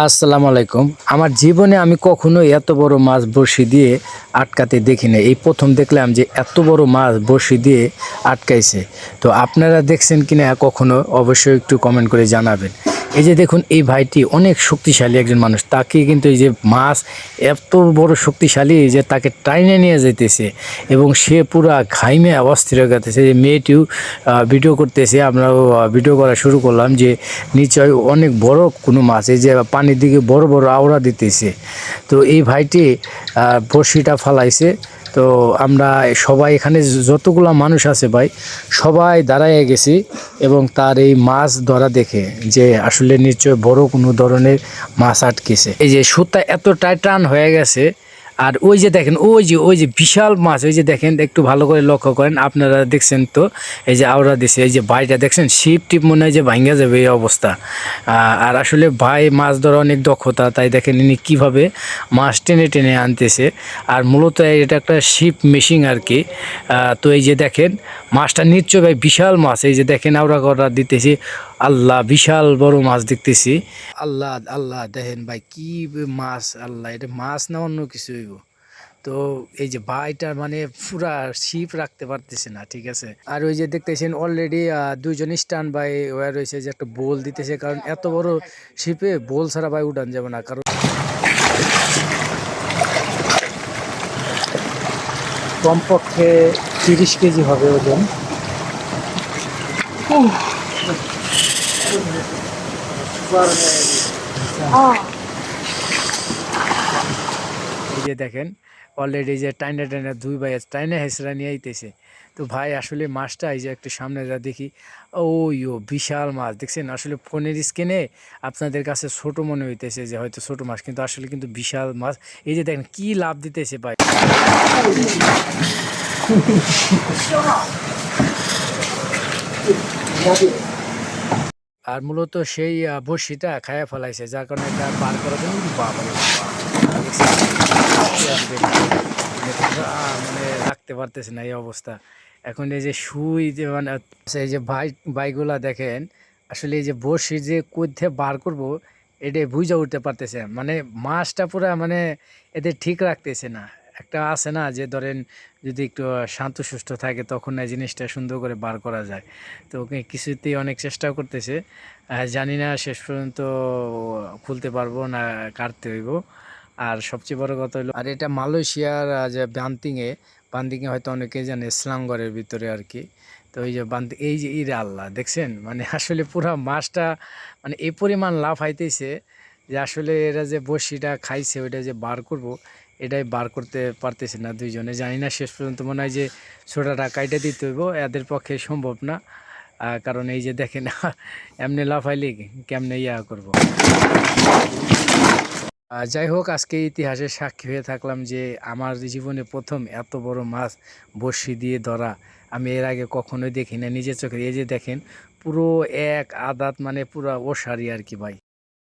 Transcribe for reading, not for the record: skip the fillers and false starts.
আসসালামু আলাইকুম। আমার জীবনে আমি কখনো এত বড় মাছ বড়শি দিয়ে আটকাতে দেখি নাই। এই প্রথম দেখলাম যে এত বড় মাছ বড়শি দিয়ে আটকাইছে। তো আপনারা দেখছেন কিনা কখনো অবশ্যই একটু কমেন্ট করে জানাবেন। এই যে দেখুন এই ভাইটি অনেক শক্তিশালী একজন মানুষ। তাকে কিন্তু এই যে মাছ এত বড় শক্তিশালী যে তাকে টাইনে নিয়ে যাইতেছে এবং সে পুরা ঘাইমে অস্থির হয়ে গেছে। যে মেয়েটিও ভিডিও করতেছে, আমরাও ভিডিও করা শুরু করলাম যে নিশ্চয় অনেক বড় কোনো মাছ, এই যে পানির দিকে বড় বড় আওড়া দিতেছে। তো এই ভাইটি বড়শিটা ফালাইছে। তো আমরা সবাই এখানে যতগুলা মানুষ আছে ভাই, সবাই দাঁড়ায় গেছি এবং তার এই মাছ ধরা দেখে যে আসলে নিশ্চয় বড় কোনো ধরনের মাছ আটকেছে। এই যে সুতা এতটাই টান হয়ে গেছে। আর ওই যে দেখেন ওই যে বিশাল মাছ, ওই যে দেখেন একটু ভালো করে লক্ষ্য করেন, আপনারা দেখছেন তো এই যে আওড়া দিছে, এই যে ভাইটা দেখছেন শিপ টিপ মনে হয় যে ভাঙ্গা যাবে এই অবস্থা। আর আসলে ভাই মাছ ধরা অনেক দক্ষতা, তাই দেখেন ইনি কীভাবে মাছ টেনে টেনে আনতেছে। আর মূলত এটা একটা শিপ মেশিন আর কি। তো এই যে দেখেন মাছটা নিশ্চয় ভাই বিশাল মাছ, এই যে দেখেন আওড়া করা দিতেছি। আল্লাহ, বিশাল বড় মাছ দেখতেছি। আল্লাহ আল্লাহ, দেখেন ভাই কি মাছ! আল্লাহ, এটা মাছ না অন্য কিছু হইব। তো এই যে ভাইটা মানে পুরা শিপ রাখতে পারতেছে না, ঠিক আছে। আর ওই যে দেখতেছেন অলরেডি দুইজন স্টান ভাই ওয়া রয়েছে যে একটা বোল দিতেছে, কারণ এত বড় শিপে বোল ছাড়া ভাই উঠান যাবে না। কারণ কমপক্ষে 30 কেজি হবে ওজন। এই যে দেখেন অলরেডি যে টাইনা টাইনা দুই ভাই টাইনা হেসরা নিয়ে আইতেছে। তো ভাই আসলে মাছটা এই যে একটু সামনে যা দেখি, ও বিশাল মাছ দেখছেন। আসলে ফোনের স্ক্রিনে আপনাদের কাছে ছোট মনে হইতেছে যে হয়তো ছোট মাছ, কিন্তু আসলে কিন্তু বিশাল মাছ। এই যে দেখেন কি লাভ দিতেছে ভাই। আর মূলত সেই বড়শিটা খায়া ফেলাইছে, যার কারণে এটা পার করার জন্য বাবা রে বাবা, দেখছেন? মানে রাখতে পারতেছে না এই অবস্থা। এখন এই যে সুই যে মানে এই যে ভাইগুলা দেখেন, আসলে এই যে বড়শি যে কোথা বার করব এটা বুঝে উঠতে পারতেছে, মানে মাছটা পুরা মানে এদের ঠিক রাখতেছে না। একটা আছে না যে ধরেন যদি একটু শান্তশিষ্ট থাকে তখন এই জিনিসটা সুন্দর করে বার করা যায়। তো ওকে কিছুতেই অনেক চেষ্টা করতেছে, জানি না শেষ পর্যন্ত খুলতে পারবো না কাটতে হইব। আর সবচেয়ে বড় কথা হলো, আর এটা মালয়েশিয়ার যে বান্দিংয়ে হয়তো অনেকেই জানে, স্লাঙ্গরের ভিতরে আর কি। তো এই যে এই যে ইরে আল্লাহ, দেখছেন মানে আসলে পুরা মাছটা মানে এই পরিমাণ লাভ হাইতেছে যে আসলে এরা যে বড়শিটা খাইছে ওইটা যে বার করব এটাই বার করতে পারতেছে না দুইজনে। জানি না শেষ পর্যন্ত মনে হয় যে ছোটাটা কাইটা দিতে হইব, এদের পক্ষে সম্ভব না। কারণ এই যে দেখেন এমনি লাফাইলে কেমনে করব। যাই হোক, আজকে ইতিহাসের সাক্ষী হয়ে থাকলাম যে আমার জীবনে প্রথম এত বড় মাছ বড়শি দিয়ে ধরা আমি এর আগে কখনোই দেখি না নিজের চোখে। এই যে দেখেন পুরো এক আদাত, মানে পুরো ওসারি আর কি ভাই।